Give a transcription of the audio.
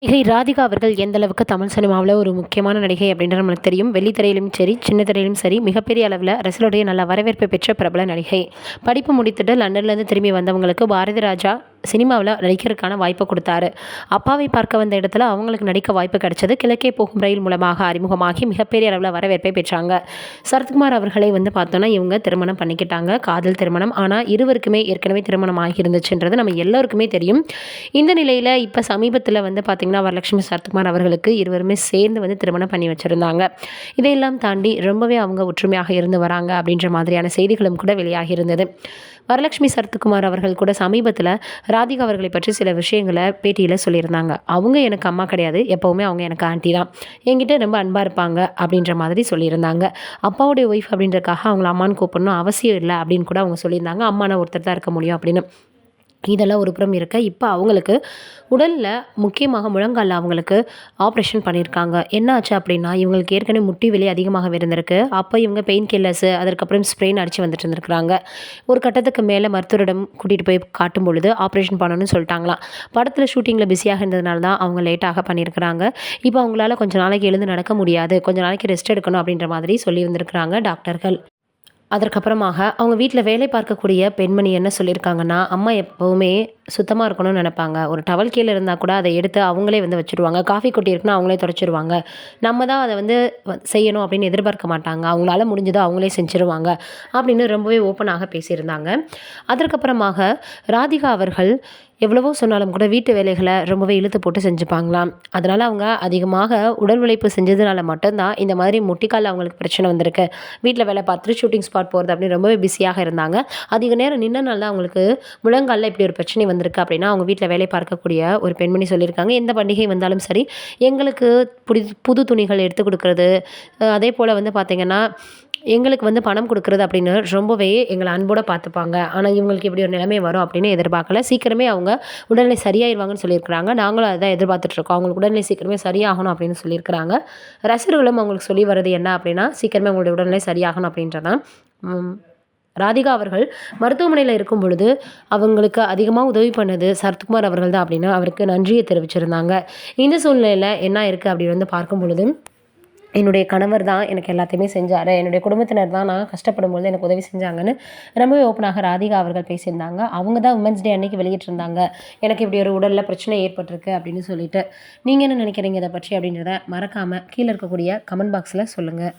நடிகை ராதிகா அவர்கள் எந்த அளவுக்கு தமிழ் சினிமாவில் ஒரு முக்கியமான நடிகை அப்படின்றது நம்மளுக்கு தெரியும். வெள்ளித்திரையிலும் சரி, சின்ன திரையிலும் சரி, மிகப்பெரிய அளவில் ரசிகர்களுடைய நல்ல வரவேற்பை பெற்ற பிரபல நடிகை. படிப்பு முடித்துட்டு லண்டன்லேருந்து திரும்பி வந்தவங்களுக்கு பாரதி ராஜா சினிமாவில் நடிக்கிறதுக்கான வாய்ப்பை கொடுத்தாரு. அப்பாவை பார்க்க வந்த இடத்துல அவங்களுக்கு நடிக்க வாய்ப்பு கிடைச்சது. கிழக்கே போகும் ரயில் மூலமாக அறிமுகமாகி மிகப்பெரிய அளவில் வரவேற்பை பெற்றாங்க. சரத்குமார் அவர்களை பார்த்தோன்னா இவங்க திருமணம் பண்ணிக்கிட்டாங்க. காதல் திருமணம். ஆனால் இருவருக்குமே ஏற்கனவே திருமணம் ஆகியிருந்துச்சுன்றது நம்ம எல்லோருக்குமே தெரியும். இந்த நிலையில் இப்போ சமீபத்தில் பார்த்திங்கன்னா வரலட்சுமி சரத்குமார் அவர்களுக்கு இருவருமே சேர்ந்து திருமணம் பண்ணி வச்சுருந்தாங்க. இதையெல்லாம் தாண்டி ரொம்பவே அவங்க ஒற்றுமையாக இருந்து வராங்க அப்படின்ற மாதிரியான செய்திகளும் கூட வெளியாகி இருந்தது. வரலட்சுமி சரத்குமார் அவர்கள் கூட சமீபத்தில் ராதிகா அவர்களை பற்றி சில விஷயங்களை பேட்டியில் சொல்லியிருந்தாங்க. அவங்க எனக்கு அம்மா கிடையாது, எப்போவுமே அவங்க எனக்கு ஆண்டி தான், என்கிட்ட ரொம்ப அன்பாக இருப்பாங்க அப்படின்ற மாதிரி சொல்லியிருந்தாங்க. அப்பாவுடைய ஒய்ஃப் அப்படின்றக்காக அவங்கள அம்மான்னு கூப்பிடணும் அவசியம் இல்லை அப்படின்னு கூட அவங்க சொல்லியிருந்தாங்க. அம்மானா ஒருத்தர் தான் இருக்க முடியும் அப்படின்னு. இதெல்லாம் ஒரு புறம் இருக்க, இப்போ அவங்களுக்கு உடலில் முக்கியமாக முழங்காலில் அவங்களுக்கு ஆப்ரேஷன் பண்ணியிருக்காங்க. என்ன ஆச்சு அப்படின்னா, இவங்களுக்கு ஏற்கனவே முட்டி வலி அதிகமாக இருந்திருக்கு. அப்போ இவங்க பெயின் கில்லர்ஸு அதுக்கப்புறம் ஸ்ப்ரெயின் அடித்து வந்துட்டு இருந்திருக்கிறாங்க. ஒரு கட்டத்துக்கு மேலே மருத்துவரிடம் கூட்டிகிட்டு போய் காட்டும் பொழுது ஆப்ரேஷன் பண்ணணும்னு சொல்லிட்டாங்களாம். படத்தில் ஷூட்டிங்கில் பிஸியாக இருந்ததுனால தான் அவங்க லேட்டாக பண்ணியிருக்கிறாங்க. இப்போ அவங்களால கொஞ்சம் நாளைக்கு எழுந்து நடக்க முடியாது, கொஞ்சம் நாளைக்கு ரெஸ்ட் எடுக்கணும் அப்படின்ற மாதிரி சொல்லி வந்திருக்கிறாங்க டாக்டர்கள். அதற்கப்புறமாக அவங்க வீட்டில் வேலை பார்க்கக்கூடிய பெண்மணி என்ன சொல்லியிருக்காங்கன்னா, அம்மா எப்போவுமே சுத்தமாக இருக்கணும்னு நினைப்பாங்க. ஒரு டவல் கீழே இருந்தால் கூட அதை எடுத்து அவங்களே வச்சுருவாங்க. காஃபி கொட்டி இருக்குன்னா அவங்களே துடைச்சிருவாங்க. நம்ம தான் அதை செய்யணும் அப்படின்னு எதிர்பார்க்க மாட்டாங்க. அவங்களால முடிஞ்சதோ அவங்களே செஞ்சுருவாங்க அப்படின்னு ரொம்பவே ஓப்பனாக பேசியிருந்தாங்க. அதற்கப்புறமாக ராதிகா அவர்கள் எவ்வளவோ சொன்னாலும் கூட வீட்டு வேலைகளை ரொம்பவே இழுத்து போட்டு செஞ்சுப்பாங்களாம். அதனால் அவங்க அதிகமாக உடல் உழைப்பு செஞ்சதுனால மட்டும்தான் இந்த மாதிரி முட்டிக்கால் அவங்களுக்கு பிரச்சனை வந்திருக்கு. வீட்டில் வேலை பார்த்துட்டு ஷூட்டிங் ஸ்பாட் போகிறது அப்படின்னு ரொம்பவே பிஸியாக இருந்தாங்க. அதிக நேரம் நின்றனால தான் அவங்களுக்கு முழங்காலில் இப்படி ஒரு பிரச்சனை வந்திருக்கு அப்படின்னா அவங்க வீட்டில் வேலை பார்க்கக்கூடிய ஒரு பெண்மணி சொல்லியிருக்காங்க. எந்த பண்டிகை வந்தாலும் சரி, எங்களுக்கு புது துணிகள் எடுத்து கொடுக்குறது, அதே போல் பார்த்திங்கன்னா எங்களுக்கு பணம் கொடுக்குறது அப்படின்னு ரொம்பவே எங்களை அன்போடு பார்த்துப்பாங்க. ஆனால் இவங்களுக்கு இப்படி ஒரு நிலைமை வரும் அப்படின்னு எதிர்பார்க்கல. சீக்கிரமே அவங்க உடல்நிலை சரியாயிருவாங்கன்னு சொல்லியிருக்கிறாங்க. நாங்களும் அதுதான் எதிர்பார்த்துட்ருக்கோம். அவங்களுக்கு உடல்நிலை சீக்கிரமே சரியாகணும் அப்படின்னு சொல்லியிருக்கிறாங்க. ரசிகர்களும் அவங்களுக்கு சொல்லி வர்றது என்ன அப்படின்னா, சீக்கிரமே அவங்களுடைய உடல்நிலை சரியாகணும் அப்படின்றதான். ராதிகா அவர்கள் மருத்துவமனையில் இருக்கும் பொழுது அவங்களுக்கு அதிகமாக உதவி பண்ணது சரத்குமார் அவர்கள் தான் அப்படின்னு அவருக்கு நன்றியை தெரிவிச்சிருந்தாங்க. இந்த சூழ்நிலையில் என்ன இருக்குது அப்படின்னு பார்க்கும் பொழுது, என்னுடைய கணவர் தான் எனக்கு எல்லாத்தையுமே செஞ்சார், என்னுடைய குடும்பத்தினர் தான் நான் கஷ்டப்படும்பொழுது எனக்கு உதவி செஞ்சாங்கன்னு ரொம்பவே ஓப்பனாக ராதிகா அவர்கள் பேசியிருந்தாங்க. அவங்க தான் உமன்ஸ் டே அன்னைக்கு வெளியிட்டிருந்தாங்க, எனக்கு இப்படி ஒரு உடலில் பிரச்சனை ஏற்பட்டிருக்கு அப்படின்னு சொல்லிட்டு. நீங்கள் என்ன நினைக்கிறீங்க இதை பற்றி அப்படின்றத மறக்காமல் கீழே இருக்கக்கூடிய கமெண்ட் பாக்ஸில் சொல்லுங்கள்.